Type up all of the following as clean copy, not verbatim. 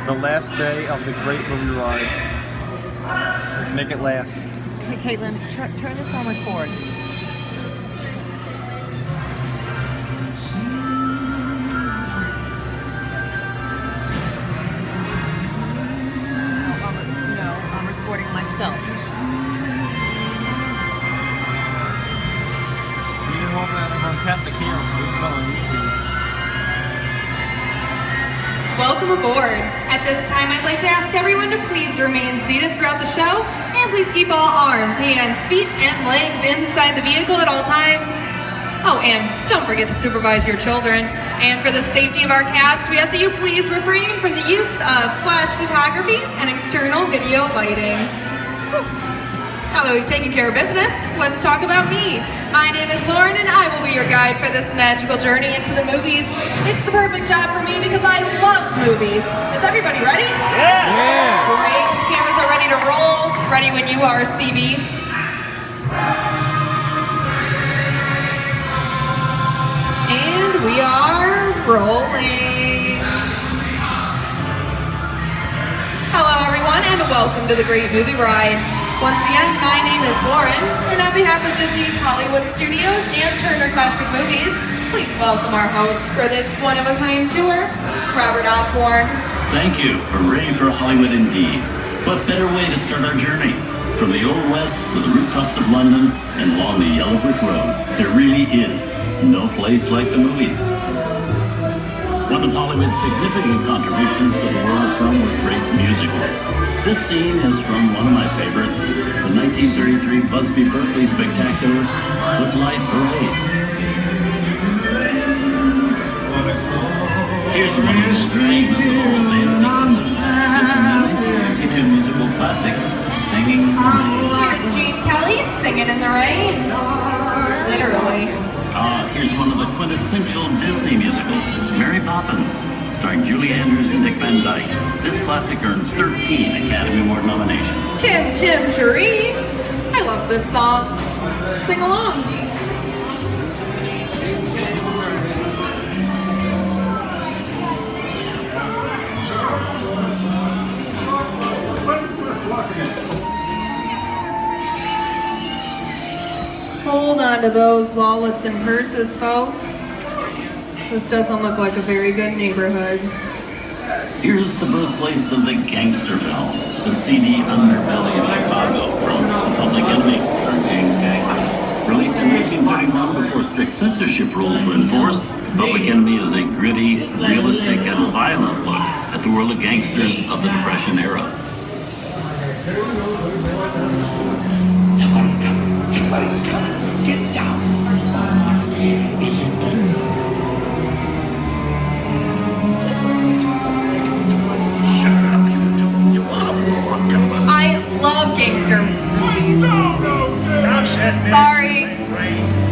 The last day of the great movie ride. Let's make it last. Hey, Caitlin, turn this on record. No, I'm recording myself. You didn't hold that on past the camera. It's going. Welcome aboard. At this time, I'd like to ask everyone to please remain seated throughout the show, and please keep all arms, hands, feet, and legs inside the vehicle at all times. Oh, and don't forget to supervise your children. And for the safety of our cast, we ask that you please refrain from the use of flash photography and external video lighting. Whew. Now that we've taken care of business, let's talk about me. My name is Lauren, and I will be your guide for this magical journey into the movies. It's the perfect job for me because I love movies. Is everybody ready? Yeah! Great. Cameras are ready to roll. Ready when you are, CB. And we are rolling. Hello, everyone, and welcome to the Great Movie Ride. Once again, my name is Lauren, and on behalf of Disney's Hollywood Studios and Turner Classic Movies, please welcome our host for this one-of-a-kind tour, Robert Osborne. Thank you. Hooray for Hollywood indeed. What better way to start our journey? From the Old West to the rooftops of London and along the yellow brick road, there really is no place like the movies. One of Hollywood's significant contributions to the world film was great musicals. This scene is from one of my favorites, the 1933 Busby Berkeley spectacular, Footlight Parade. Here's one of the most famous of all dance sequences. It's from the 1952 musical classic, Singing in the Rain. Here's Gene Kelly, Singing in the Rain. Literally. Here's one of the quintessential Disney musicals, Mary Poppins, starring Julie Andrews and Dick Van Dyke. This classic earned 13 Academy Award nominations. Chim Chim Cheree. I love this song. Sing along. Hold on to those wallets and purses, folks. This doesn't look like a very good neighborhood. Here's the birthplace of the gangster film, the seedy underbelly of Chicago from The Public Enemy, starring James Cagney. Released in 1931 before strict censorship rules were enforced, Public Enemy is a gritty, realistic, and violent look at the world of gangsters of the Depression era. Somebody's coming. Somebody's coming. Get down. Is it them? Shut up, you two. You wanna blow up, come on. I love gangster movies. Sorry.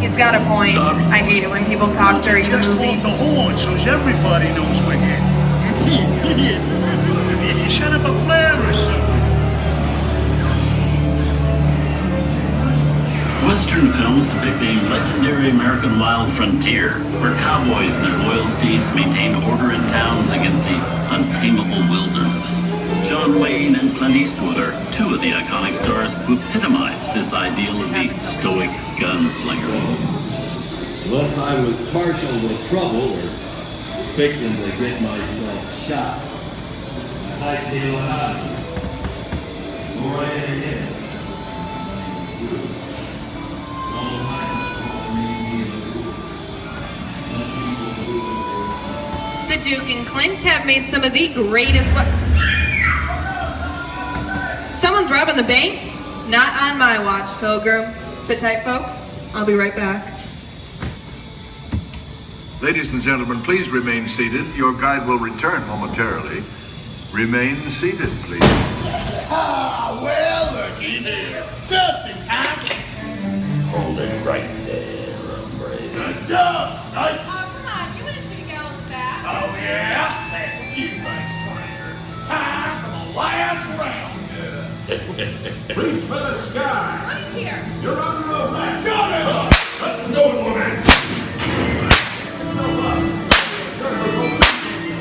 He's got a point. Sorry. I hate it when people talk during the Just movie. hold the horn so everybody knows we're here. Shut up a flare or something. Western films depict a legendary American wild frontier, where cowboys and their loyal steeds maintain order in towns against the untamable wilderness. John Wayne and Clint Eastwood are two of the iconic stars who epitomize this ideal of the stoic gunslinger. Unless I was partial to trouble or fixing to get myself shot. I hightail it out. Go right ahead. The Duke and Clint have made some of the greatest. Someone's robbing the bank? Not on my watch, Pilgrim. Sit tight, folks. I'll be right back. Ladies and gentlemen, please remain seated. Your guide will return momentarily. Remain seated, please. Ah, well, looky there. Just in time. Hold it right there, hombre. Good job, Snipe. Come on, you would have should have got on the back. Oh, yeah? That's what you think, stranger. Time for the last round. Reach for the sky. What is here? You're under arrest. Got it! Let's go, woman!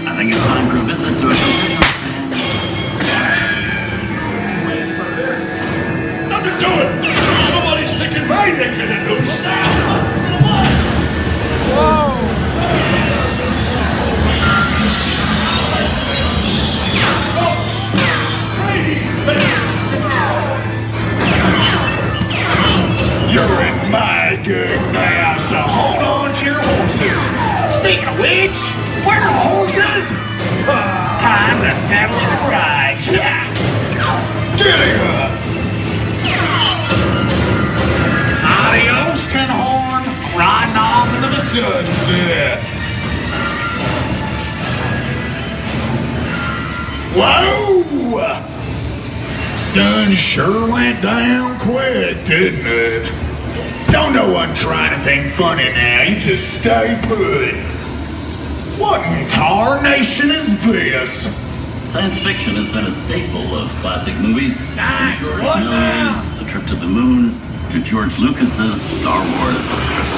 I think it's time for a visit to a concession stand. saddle and ride. Yeah. Giddy up. Adios, Tin Horn. Riding off into the sunset. Whoa! Sun sure went down quick, didn't it? Don't no one try anything funny now, you just stay put. What in tarnation is this? Science fiction has been a staple of classic movies. Science, From George what now? Miller's The Trip to the Moon to George Lucas's Star Wars.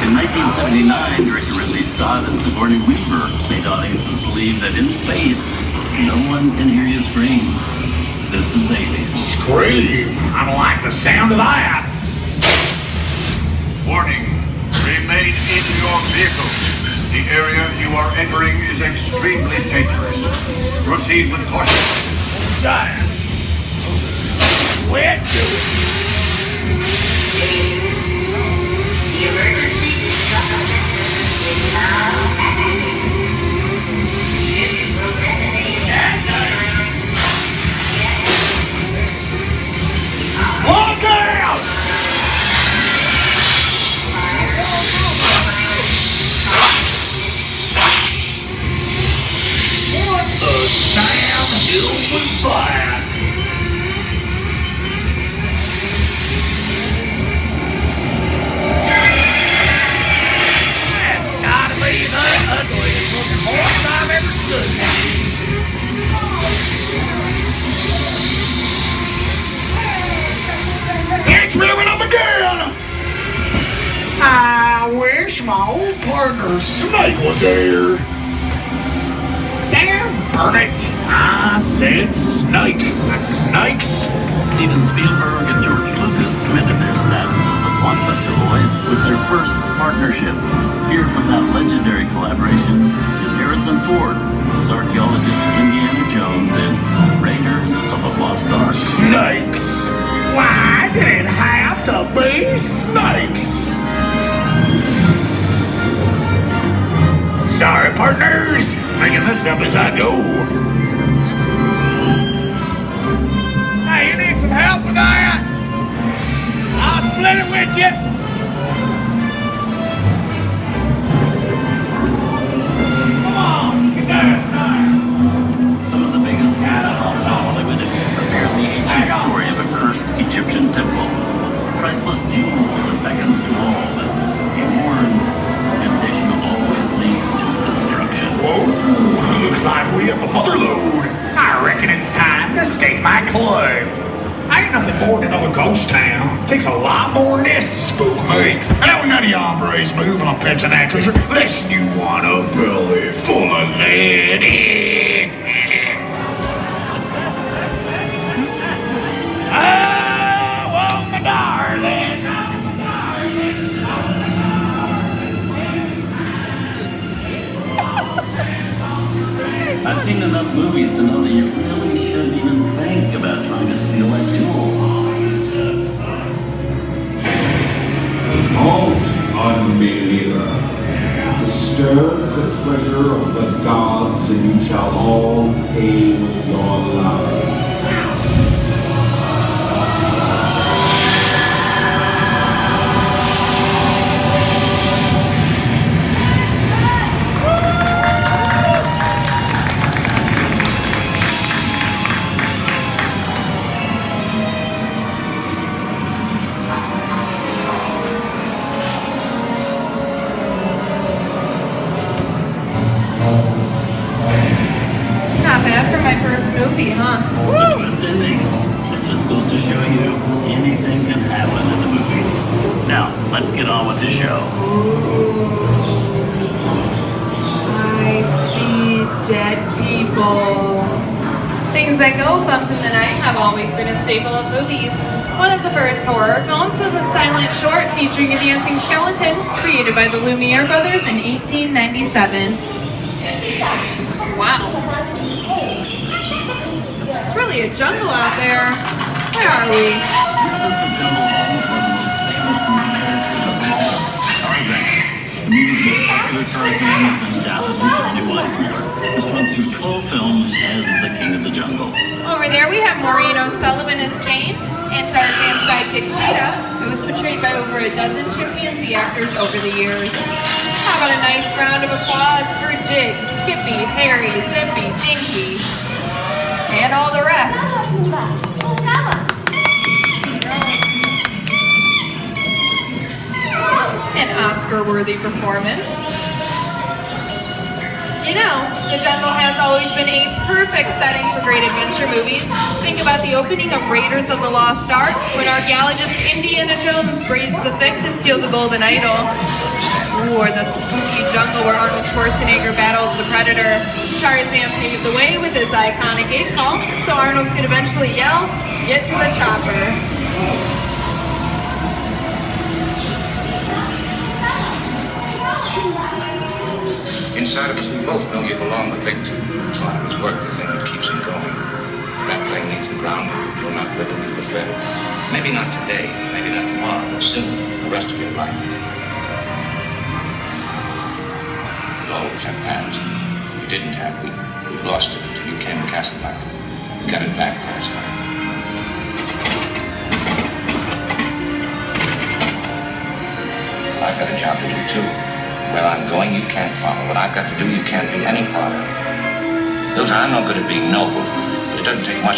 In 1979, director Ridley Scott and Sigourney Weaver made audiences believe that in space, no one can hear you scream. This is Alien. Scream! I don't like the sound of that. Warning. Remain in your vehicle. The area you are entering is extremely dangerous. Proceed with caution. Science. Wet to it. Look out! The Sam Hill was fire. That's gotta be the ugliest looking horse I've ever seen. It's revving up again! I wish my old partner Snake was here. Damn, burn it! I said snake, not snakes. Steven Spielberg and George Lucas cemented their status as the blockbuster boys with their first partnership. Here from that legendary collaboration is Harrison Ford as archaeologist Indiana Jones in Raiders of the Lost Ark. Snakes! Why did it have to be snakes? Sorry, partners. Making this up as I go. Hey, you need some help with that? I'll split it with you. Come on, let's get down. Some of the biggest hits from Hollywood prepared the ancient story of a cursed Egyptian temple. Priceless jewel that beckons to all, but he warned temptation always leads to destruction. Whoa, looks like we have a mother load. I reckon it's time to stake my claim. I ain't nothing more than another ghost town. Takes a lot more than this to spook me. And now none of you hombres move on fetching that treasure unless you want a belly full of lead. Oh, my darling. I've seen enough movies to know that you really shouldn't even think about trying to steal that jewel. Halt, unbeliever. Disturb the treasure of the gods, and you shall all pay with your lives. Not bad for my first movie, huh? The twist ending. It just goes to show you anything can happen in the movies. Now, let's get on with the show. I see dead people. Things that go bump in the night have always been a staple of movies. One of the first horror films was a silent short featuring a dancing skeleton created by the Lumiere brothers in 1897. Wow. It's really a jungle out there. Where are we? The movie's most popular Tarzan is undoubtedly Johnny Weissmuller, who's run through 12 films as the King of the Jungle. Sullivan as Jane, and Tarzan's sidekick Cheetah, who was portrayed by over a dozen chimpanzee actors over the years. How about a nice round of applause for Jig, Skippy, Harry, Zippy, Dinky, and all the rest. An Oscar-worthy performance. You know, the jungle has always been a perfect setting for great adventure movies. Think about the opening of Raiders of the Lost Ark, when archaeologist Indiana Jones braves the thick to steal the golden idol. Or the spooky jungle where Arnold Schwarzenegger battles the Predator. Tarzan paved the way with his iconic ape call, so Arnold could eventually yell, "Get to the chopper." Inside of us, we both know you belong to Victor. It's not his work, the thing that keeps him going. That plane leaves the ground, you're not with him, but better. Maybe not today, maybe not tomorrow, but soon, the rest of your life. You always have plans. You didn't have, we lost it until you came to Casablanca. We got it back last night. I've got a job to do too. Where I'm going, you can't follow. What I've got to do, you can't be any part of. Those I'm no good at being noble, but it doesn't take much